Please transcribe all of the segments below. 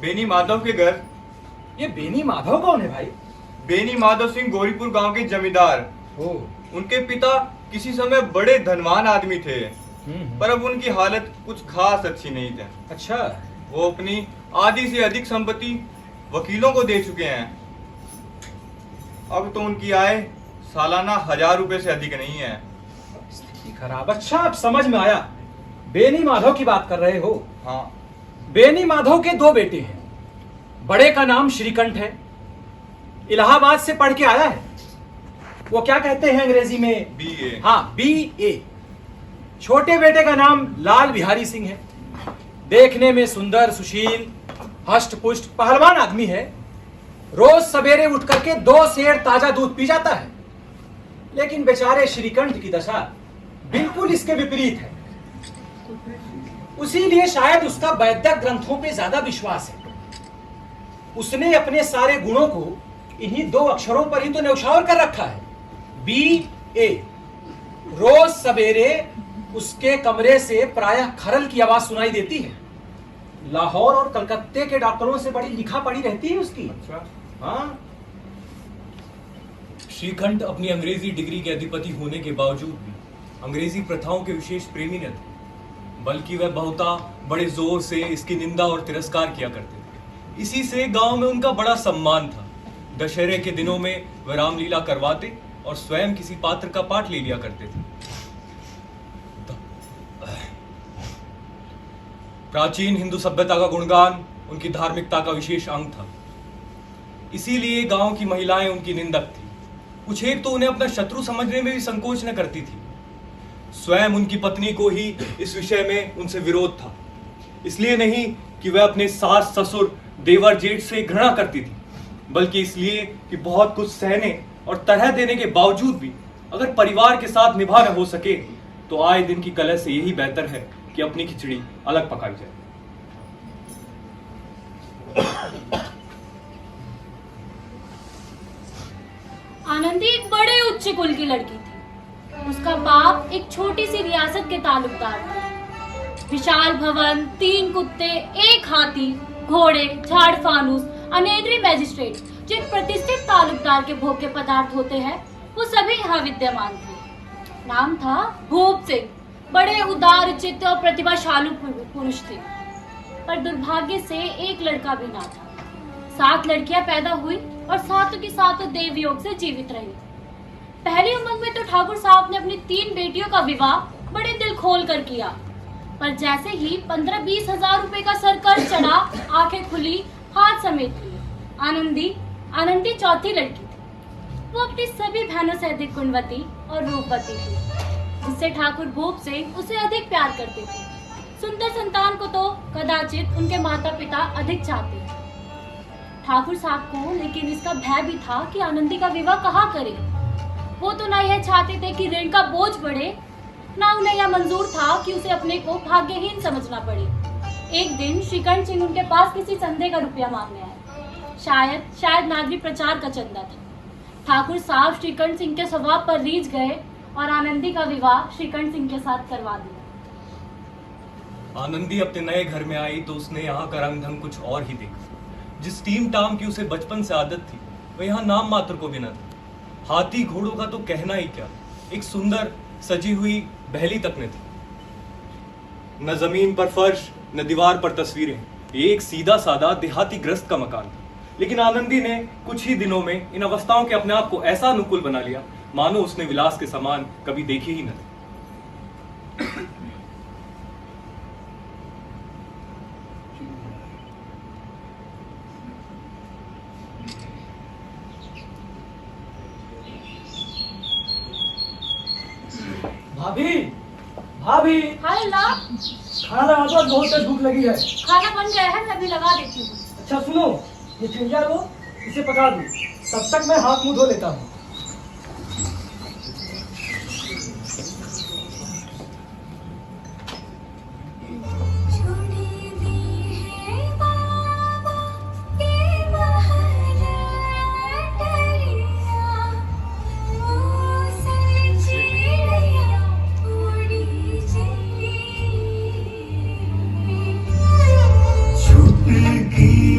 बेनी माधव के घर। ये बेनी माधव कौन है भाई? बेनी माधव सिंह गोरीपुर गांव के जमींदार। उनके पिता किसी समय बड़े धनवान आदमी थे, पर अब उनकी हालत कुछ खास अच्छी नहीं थी। अच्छा। वो अपनी आधी से अधिक संपत्ति वकीलों को दे चुके हैं। अब तो उनकी आय सालाना 1000 रुपए से अधिक नहीं है। स्थिति खराब। अच्छा, अब समझ में आया। बेनी माधव की बात कर रहे हो? हाँ। बेनी माधव के 2 बेटे हैं। बड़े का नाम श्रीकंठ है, इलाहाबाद से पढ़ के आया है। वो क्या कहते हैं अंग्रेजी में? BA। हाँ, BA। छोटे बेटे का नाम लाल बिहारी सिंह है। देखने में सुंदर, सुशील, हष्ट पुष्ट, पहलवान आदमी है। रोज सवेरे उठ करके 2 सेर ताजा दूध पी जाता है। लेकिन बेचारे श्रीकंठ की दशा बिल्कुल इसके विपरीत है। उसीलिए शायद उसका वैद्य ग्रंथों पे ज्यादा विश्वास है। उसने अपने सारे गुणों को इन्हीं 2 अक्षरों पर ही तो न्यौछावर कर रखा है, BA। रोज सवेरे उसके कमरे से प्रायः खरल की आवाज सुनाई देती है। लाहौर और कलकत्ते के डॉक्टरों से बड़ी लिखा पड़ी रहती है उसकी। अच्छा। हाँ। श्रीकंठ अपनी अंग्रेजी डिग्री के अधिपति होने के बावजूद भी अंग्रेजी प्रथाओं के विशेष प्रेमी न थे, बल्कि वह बहुता बड़े जोर से इसकी निंदा और तिरस्कार किया करते थे। इसी से गांव में उनका बड़ा सम्मान था। दशहरे के दिनों में वह रामलीला करवाते और स्वयं किसी पात्र का पाठ ले लिया करते थे। प्राचीन हिंदू सभ्यता का गुणगान उनकी धार्मिकता का विशेष अंग था। इसीलिए गांव की महिलाएं उनकी निंदक थी। कुछ एक तो उन्हें अपना शत्रु समझने में भी संकोच न करती थी। स्वयं उनकी पत्नी को ही इस विषय में उनसे विरोध था। इसलिए नहीं कि वह अपने सास ससुर देवर जेठ से घृणा करती थी, बल्कि इसलिए कि बहुत कुछ सहने और तरह देने के बावजूद भी अगर परिवार के साथ निभा न हो सके तो आए दिन की कलह से यही बेहतर है कि अपनी खिचड़ी अलग पकाई जाए। आनंदी एक बड़े उच्च कुल की लड़की थी। उसका बाप एक छोटी सी रियासत के तालुकदार थे। विशाल भवन, 3 कुत्ते, 1 हाथी, घोड़े, झाड़ फानूस, अनेद्री मैजिस्ट्रेट, जिन प्रतिष्ठित तालुकदार के भोग्य पदार्थ होते हैं, वो सभी यहाँ विद्यमान थे। नाम था भूप सिंह। बड़े उदार चित्त और प्रतिभाशाली पुरुष थे, पर दुर्भाग्य से एक लड़का भी ना था। 7 लड़कियां पैदा हुई और सातों की सातों देवयोग से जीवित रही। पहली उम्र में तो ठाकुर साहब ने अपनी 3 बेटियों का विवाह बड़े दिल खोल कर किया, पर जैसे ही 15-20 हजार रुपए का सरकर चढ़ा, आंखें खुली, हाथ समेट लिए। आनंदी चौथी लड़की थी। वो अपनी सभी बहनों से अधिक गुणवती और रूपवती थी, जिससे ठाकुर भूप सिंह उसे अधिक प्यार करते थे। सुंदर संतान को तो कदाचित उनके माता पिता अधिक चाहते थे। ठाकुर साहब को लेकिन इसका भय भी था कि आनंदी का विवाह कहाँ करे। वो तो ना यह चाहते थे कि ऋण का बोझ बढ़े, ना उन्हें यह मंजूर था कि उसे अपने को भाग्यहीन समझना पड़े। एक दिन श्रीकंठ सिंह उनके पास किसी संदेह का रुपया मांगने आए। शायद नागरिक प्रचार का चंदा था। ठाकुर साहब श्रीकंठ सिंह के स्वभाव पर रीझ गए और आनंदी का विवाह श्रीकंठ सिंह के साथ करवा दिया। आनंदी अपने नए घर में आई तो उसने यहाँ का रंग ढंग कुछ और ही देखा। जिस टीम टाम की उसे बचपन से आदत थी, वह यहाँ नाम मात्र को भी न था। हाथी घोड़ों का तो कहना ही क्या, एक सुंदर सजी हुई बहली तक न थी। न जमीन पर फर्श, न दीवार पर तस्वीरें। एक सीधा सादा देहाती ग्रस्त का मकान था। लेकिन आनंदी ने कुछ ही दिनों में इन अवस्थाओं के अपने आप को ऐसा अनुकूल बना लिया मानो उसने विलास के समान कभी देखे ही न थे। भाभी हाय ला, खाना लगा दो, बहुत तेज भूख लगी है। खाना बन गया है, मैं अभी लगा देती हूँ। अच्छा सुनो, ये चिड़िया लो, इसे पका दो, तब तक मैं हाथ मुंह धो लेता हूँ। की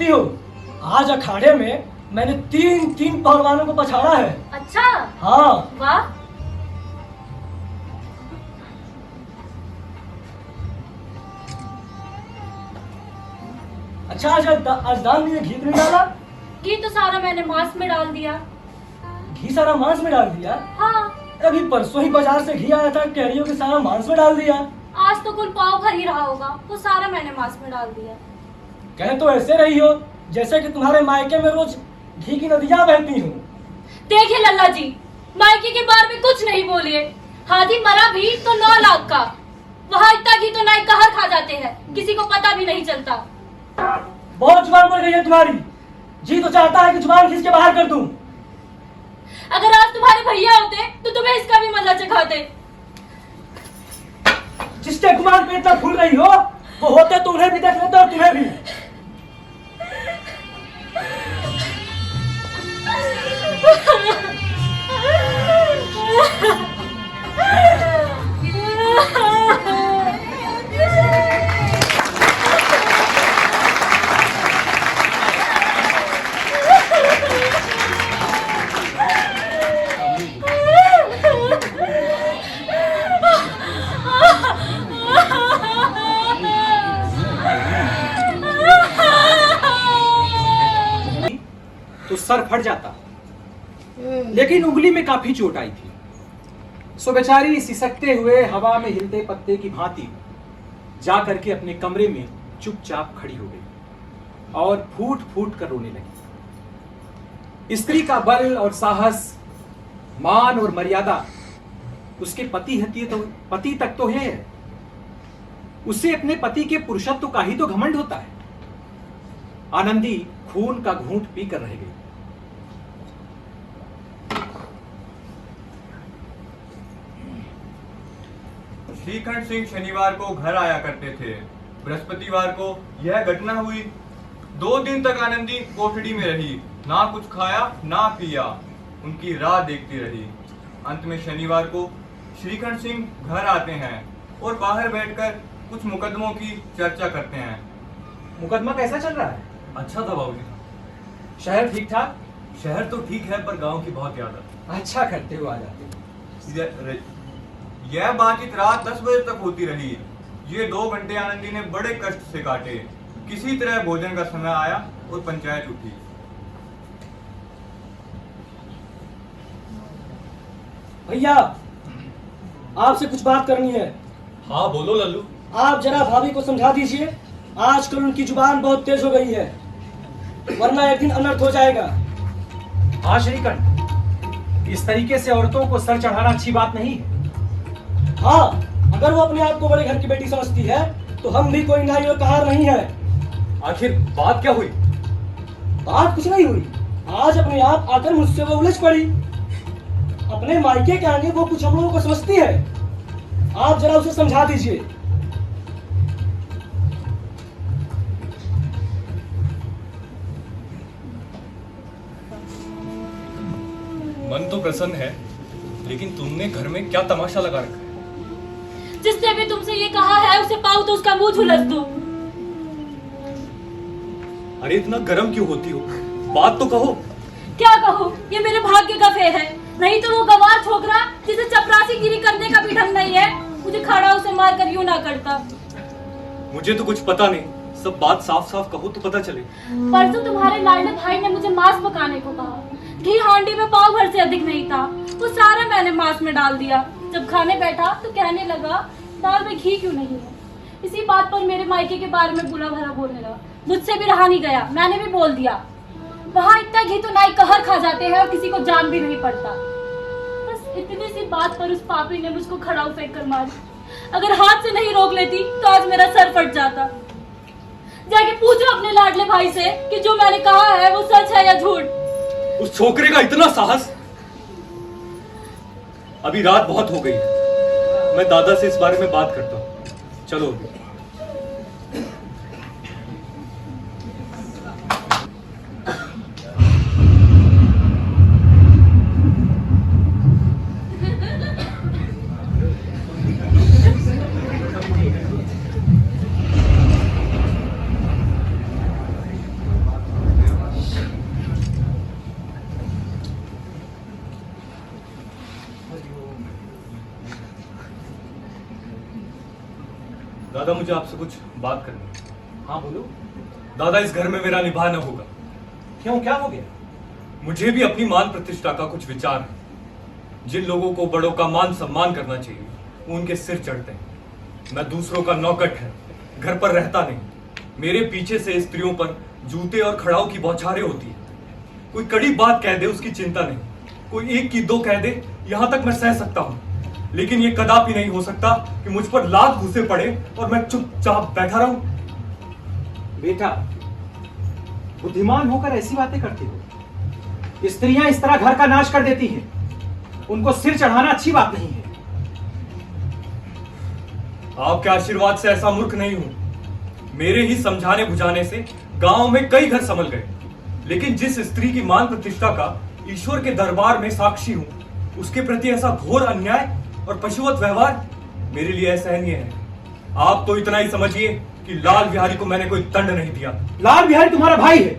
जानती हो, आज अखाड़े में मैंने तीन पहलवानों को पछाड़ा है। अच्छा। हाँ। वाह। अच्छा, आज दाल में घी तो नहीं डाला? घी तो सारा मैंने मांस में डाल दिया। घी सारा मांस में डाल दिया? हाँ। अभी परसों ही बाजार से घी आया था, कह रही हो कि सारा मांस में डाल दिया। आज तो कुल पाव भर ही रहा होगा, वो सारा मैंने मांस में डाल दिया। कह तो ऐसे रही हो जैसे कि तुम्हारे मायके में रोज घी की नदियां बहती हूँ। देखिए लल्ला जी, मायके के बारे में कुछ नहीं बोलिए। हाथी मरा भी तो 9 लाख का, वहाँ इतना घी तो नाई कहर खा जाते हैं, किसी को पता भी नहीं चलता। बहुत जुबान बढ़ गई है तुम्हारी। जी तो चाहता है कि जुबान खींच के बाहर कर दूं। अगर आज तुम्हारे भैया होते तो तुम्हें इसका भी मजा चखाते। जिसके गुमान पे इतना फूल रही हो, वो होते तो उन्हें भी देख लेते और तुम्हें भी। तो सर फट जाता, लेकिन उंगली में काफी चोट आई थी। सो बेचारी सिसकते हुए हवा में हिलते पत्ते की भांति जा करके अपने कमरे में चुपचाप खड़ी हो गई और फूट फूट कर रोने लगी। स्त्री का बल और साहस, मान और मर्यादा उसके पति तक तो है। उसे अपने पति के पुरुषत्व का ही तो घमंड होता है। आनंदी खून का घूंट पीकर रह गई। श्रीखंड सिंह शनिवार को घर आया करते थे। बृहस्पतिवार को यह घटना हुई। 2 दिन तक आनंदी कोठड़ी में रही, ना कुछ खाया ना पिया, उनकी राह देखती रही। अंत में शनिवार को श्रीखंड सिंह घर आते हैं और बाहर बैठकर कुछ मुकदमों की चर्चा करते हैं। मुकदमा कैसा चल रहा है? अच्छा था बाबूजी। शहर ठीक ठाक? शहर तो ठीक है, पर गांव की बहुत याद आती। अच्छा करते हो आ जाते। यह बातचीत रात 10 बजे तक होती रही। ये 2 घंटे आनंदी ने बड़े कष्ट से काटे। किसी तरह भोजन का समय आया और पंचायत उठी। भैया, आपसे कुछ बात करनी है। हाँ बोलो लल्लू। आप जरा भाभी को समझा दीजिए, आजकल उनकी जुबान बहुत तेज हो गई है, वरना एक दिन अनर्थ हो जाएगा। हाँ श्रीकंठ, इस तरीके से औरतों को सर चढ़ाना अच्छी बात नहीं है। हाँ, अगर वो अपने आप को बड़े घर की बेटी समझती है तो हम भी कोई नाई और कहार नहीं है। आखिर बात क्या हुई? बात कुछ नहीं हुई। आज अपने आप आकर मुझसे वो उलझ पड़ी। अपने मायके के आगे वो कुछ हम लोगों को समझती है। आप जरा उसे समझा दीजिए। मन तो प्रसन्न है, लेकिन तुमने घर में क्या तमाशा लगा रखा है? जिसने भी तुमसे ये कहा है उसे पाओ तो उसका मुंह झुलस दो। अरे इतना गर्म क्यों होती हो? बात तो कहो। क्या कहो, ये मेरे भाग्य का फेर है। नहीं तो वो गवार छोकरा जिसे चपरासी गिरी करने का भी ढंग नहीं है, मुझे खड़ा उसे मार कर यूं ना करता। मुझे तो कुछ पता नहीं, सब बात साफ साफ कहो तो पता चले। परसों तुम्हारे लाडले भाई ने मुझे मांस पकाने को कहा। घी हांडी में पाव भर से अधिक नहीं था, वो सारा मैंने मांस में डाल दिया। जब खाने बैठा तो कहने लगा दाल में घी क्यों नहीं है। इसी बात पर मेरे मायके के बारे में बुरा भला बोलने लगा। मुझसे भी रहा नहीं गया, मैंने भी बोल दिया। वहाँ इतना घी तो नाई कहर खा जाते हैं और किसी को जान भी नहीं पड़ता। बस इतनी सी बात पर उस पापी ने मुझको खड़ाऊ फेंक कर मारी। अगर हाथ से नहीं रोक लेती तो आज मेरा सर फट जाता। जाके पूछो अपने लाडले भाई से कि जो मैंने कहा है वो सच है या झूठ। उस छोकरे का इतना साहस! अभी रात बहुत हो गई है, मैं दादा से इस बारे में बात करता हूँ। चलो अभी। दादा मुझे आपसे कुछ बात करनी है। हाँ बोलो। दादा इस घर में मेरा निभाना होगा। क्यों, क्या हो गया? मुझे भी अपनी मान प्रतिष्ठा का कुछ विचार है। जिन लोगों को बड़ों का मान सम्मान करना चाहिए वो उनके सिर चढ़ते हैं। मैं दूसरों का नौकट है, घर पर रहता नहीं। मेरे पीछे से स्त्रियों पर जूते और खड़ाऊ की बौछारें होती है। कोई कड़ी बात कह दे उसकी चिंता नहीं, कोई एक की दो कह दे यहां तक मैं सह सकता हूं, लेकिन ये कदापि नहीं हो सकता कि मुझ पर लाख घुसे पड़े और मैं चुपचाप बैठा रहूं। बेटा, बुद्धिमान होकर ऐसी बातें करती हो। स्त्रियां इस तरह घर का नाश कर देती हैं, उनको सिर चढ़ाना अच्छी बात नहीं है। आपके आशीर्वाद से ऐसा मूर्ख नहीं हूं। मेरे ही समझाने बुझाने से गांव में कई घर संभल गए, लेकिन जिस स्त्री की मान प्रतिष्ठा का ईश्वर के दरबार में साक्षी हूं, उसके प्रति ऐसा घोर अन्याय और पशुवत व्यवहार मेरे लिए असहनीय है। आप तो इतना ही समझिए कि लाल बिहारी को मैंने कोई दंड नहीं दिया। लाल बिहारी तुम्हारा भाई है,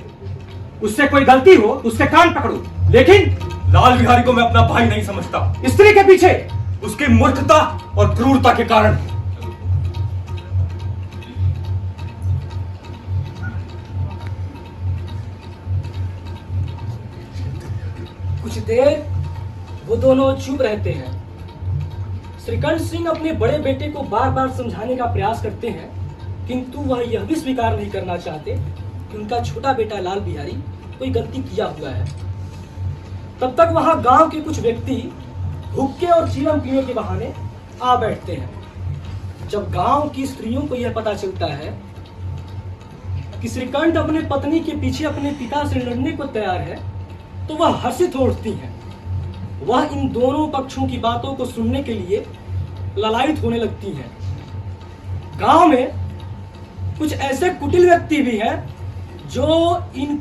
उससे कोई गलती हो तो उसके कान पकड़ो, लेकिन लाल बिहारी को मैं अपना भाई नहीं समझता। स्त्री के पीछे उसकी मूर्खता और क्रूरता के कारण। कुछ देर वो दोनों चुप रहते हैं। श्रीकंठ सिंह अपने बड़े बेटे को बार बार समझाने का प्रयास करते हैं, किंतु वह यह भी स्वीकार नहीं करना चाहते कि उनका छोटा बेटा लाल बिहारी कोई गलती किया हुआ है। तब तक वहां गांव के कुछ व्यक्ति हुक्के और चीलम पीने के बहाने आ बैठते हैं। जब गांव की स्त्रियों को यह पता चलता है कि श्रीकंठ अपने पत्नी के पीछे अपने पिता से लड़ने को तैयार है, तो वह हर्षित हो उठती हैं। वह इन दोनों पक्षों की बातों को सुनने के लिए ललायित होने लगती हैं। गांव में कुछ ऐसे कुटिल व्यक्ति भी हैं जो इन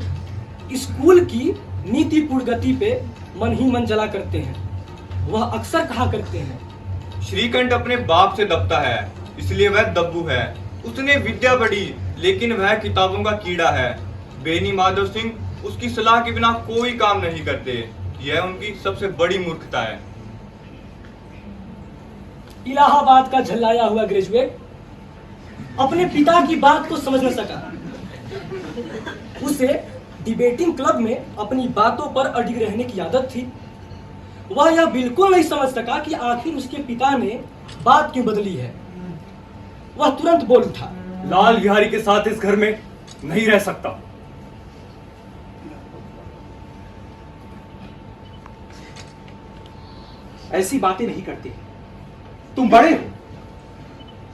स्कूल की नीतिपूर्ण गति पे मन ही मन जला करते हैं। वह अक्सर कहा करते हैं, श्रीकंठ अपने बाप से दबता है, इसलिए वह दब्बू है। उसने विद्या पढ़ी, लेकिन वह किताबों का कीड़ा है। बेनी माधव सिंह उसकी सलाह के बिना कोई काम नहीं करते। यह उनकी सबसे बड़ी मूर्खता है। इलाहाबाद का झल्लाया हुआ ग्रेजुएट अपने पिता की बात को समझ न सका। उसे डिबेटिंग क्लब में अपनी बातों पर अडिग रहने की आदत थी। वह यह बिल्कुल नहीं समझ सका कि आखिर उसके पिता ने बात क्यों बदली है। वह तुरंत बोल उठा, लाल बिहारी के साथ इस घर में नहीं रह सकता। ऐसी बातें नहीं करते, तुम बड़े हो।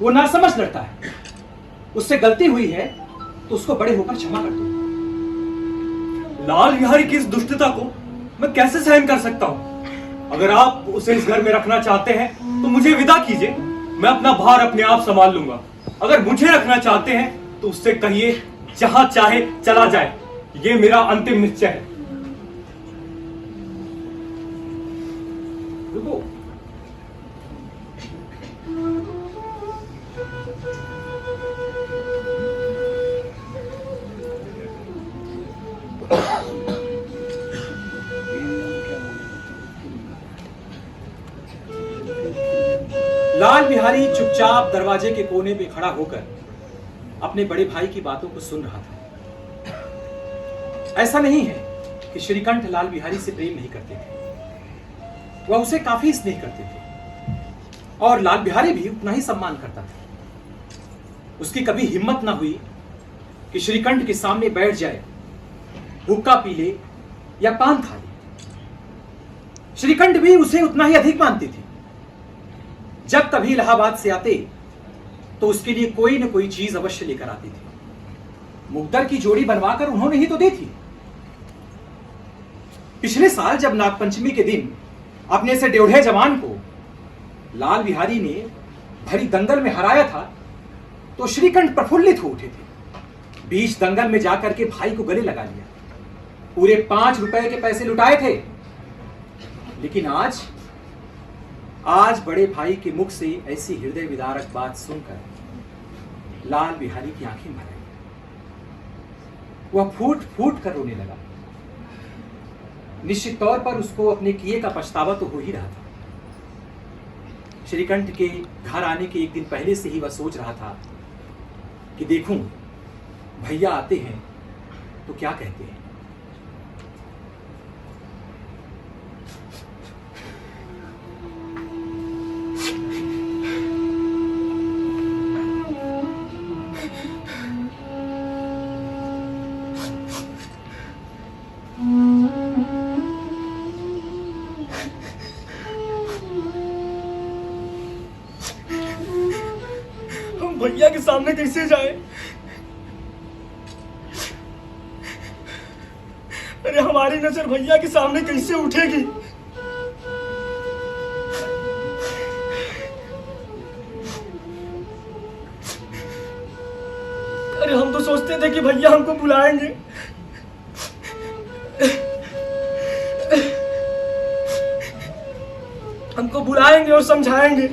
वो ना समझ लड़ता है, उससे गलती हुई है तो उसको बड़े होकर क्षमा कर दो। लाल बिहारी की इस दुष्टता को मैं कैसे सहन कर सकता हूं? अगर आप उसे इस घर में रखना चाहते हैं तो मुझे विदा कीजिए, मैं अपना भार अपने आप संभाल लूंगा। अगर मुझे रखना चाहते हैं तो उससे कहिए जहां चाहे चला जाए, ये मेरा अंतिम निश्चय है। रुको, लाल बिहारी चुपचाप दरवाजे के कोने पे खड़ा होकर अपने बड़े भाई की बातों को सुन रहा था। ऐसा नहीं है कि श्रीकंठ लाल बिहारी से प्रेम नहीं करते थे, वह उसे काफी स्नेह करते थे और लाल बिहारी भी उतना ही सम्मान करता था। उसकी कभी हिम्मत ना हुई कि श्रीकंठ के सामने बैठ जाए, हुक्का पी ले या पान खा ले। श्रीकंठ भी उसे उतना ही अधिक मानती थी। जब कभी इलाहाबाद से आते तो उसके लिए कोई न कोई चीज अवश्य लेकर आती थी। मुकद्दर की जोड़ी बनवाकर उन्होंने ही तो दी थी। पिछले साल जब नागपंचमी के दिन अपने से डेढ़े जवान को लाल बिहारी ने भरी दंगल में हराया था तो श्रीकंठ प्रफुल्लित हो उठे थे। बीच दंगल में जाकर के भाई को गले लगा लिया, पूरे 5 रुपए के पैसे लुटाए थे। लेकिन आज बड़े भाई के मुख से ऐसी हृदय विदारक बात सुनकर लाल बिहारी की आंखें भर आई। वह फूट फूट कर रोने लगा। निश्चित तौर पर उसको अपने किए का पछतावा तो हो ही रहा था। श्रीकंठ के घर आने के एक दिन पहले से ही वह सोच रहा था कि देखूं भैया आते हैं तो क्या कहते हैं। हम भैया के सामने कैसे जाए? अरे हमारी नजर भैया के सामने कैसे उठेगी? अरे हम तो सोचते थे कि भैया हमको बुलाएंगे, हमको बुलाएंगे और समझाएंगे,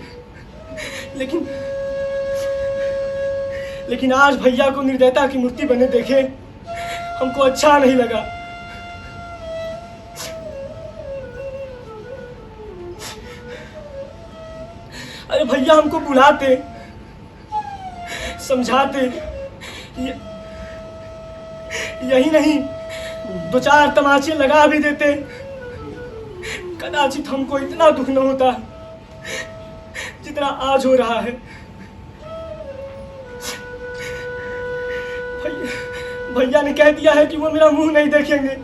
लेकिन आज भैया को निर्दयता की मूर्ति बने देखे हमको अच्छा नहीं लगा। अरे भैया हमको बुलाते, समझाते, यही नहीं 2-4 तमाचे लगा भी देते, कदाचित हमको इतना दुख न होता जितना आज हो रहा है। भैया ने कह दिया है कि वो मेरा मुंह नहीं देखेंगे,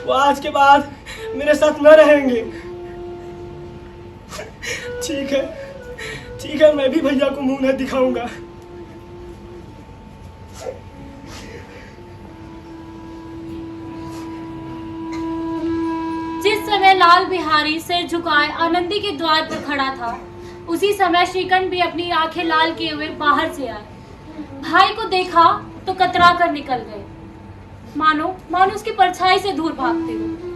वो आज के बाद मेरे साथ न रहेंगे। ठीक है, मैं भी भैया को मुंह नहीं दिखाऊंगा। जिस समय लाल बिहारी सिर झुकाए आनंदी के द्वार पर खड़ा था, उसी समय श्रीकंठ भी अपनी आंखें लाल किए हुए बाहर से आए। भाई को देखा तो कतरा कर निकल गए, मानो उसकी परछाई से दूर भागते हुए।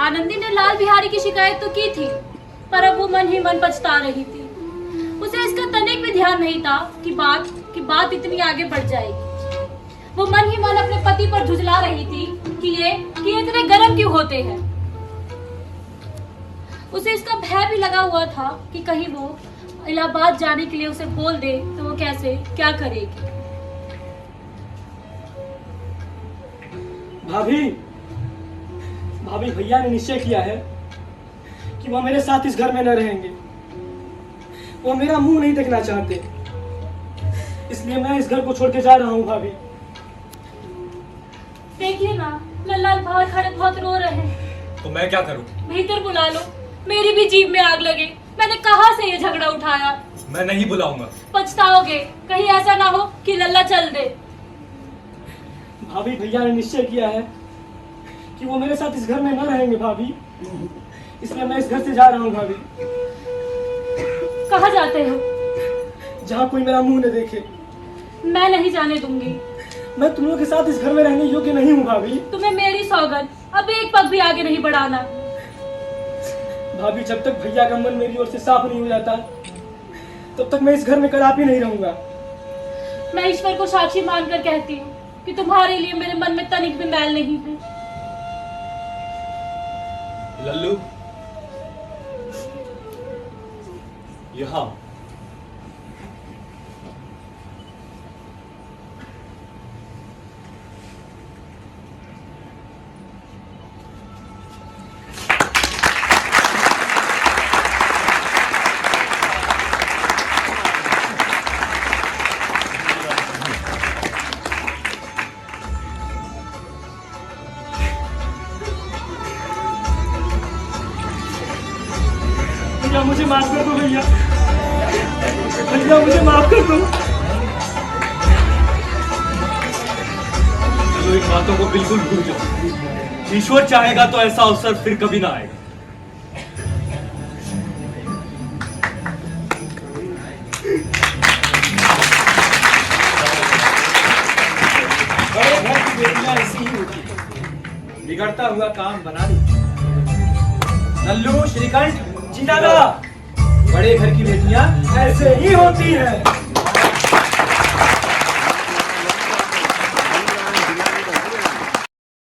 आनंदी ने लाल बिहारी की शिकायत तो की थी, पर अब वो मन ही मन पछता रही थी। उसे इसका तनिक भी ध्यान नहीं था कि बात इतनी आगे बढ़ जाएगी। वो मन ही मन अपने पति पर झुझला रही थी कि ये इतने गर्म क्यों होते हैं। उसे इसका भय भी लगा हुआ था कि कहीं वो इलाहाबाद जाने के लिए उसे बोल दे तो वो क्या करेगी। भाभी भैया ने निश्चय किया है कि वो मेरे साथ इस घर में न रहेंगे। वो मेरा मुंह नहीं देखना चाहते, इसलिए मैं इस घर को छोड़ के जा रहा हूँ। भाभी देखिए ना, लल्ला बाहर खड़े बहुत रो रहे हैं। तो मैं क्या करूं? भीतर बुला लो, मेरी भी जीभ में आग लगे। मैंने कहाँ से ये झगड़ा उठाया? मैं नहीं बुलाऊंगा। पछताओगे, कहीं ऐसा ना हो कि लल्ला चल दे। भाभी भैया ने निश्चय किया है कि वो मेरे साथ इस घर में न रहेंगे भाभी, इसलिए मैं इस घर से जा रहा हूँ। भाभी कहाँ जाते हो? जहाँ कोई मेरा मुंह न देखे। मैं नहीं जाने दूंगी। मैं तुम लोग के साथ इस घर में रहने योग्य नहीं हूँ भाभी। तुम्हें मेरी सौगंध, अब एक पग भी आगे नहीं बढ़ाना। भाभी जब तक भैया का मन मेरी ओर से साफ नहीं हो जाता तब तक मैं इस घर में कदापि नहीं रहूंगा। मैं ईश्वर को साक्षी मानकर कहती हूँ कि तुम्हारे लिए मेरे मन में तनिक भी मैल नहीं है। लल्लू, यहाँ भैया मुझे माफ कर दो। भैया मुझे माफ कर दो। चलो, इन बातों को बिल्कुल भूल जाओ। ईश्वर चाहेगा तो ऐसा अवसर फिर कभी ना आएगा। बड़े घर की बेटियां ऐसी ही होती हैं, बिगड़ता हुआ काम बना दी। लल्लू, श्रीकंठ, जी दादा, बड़े घर की बेटियां ऐसे ही होती है।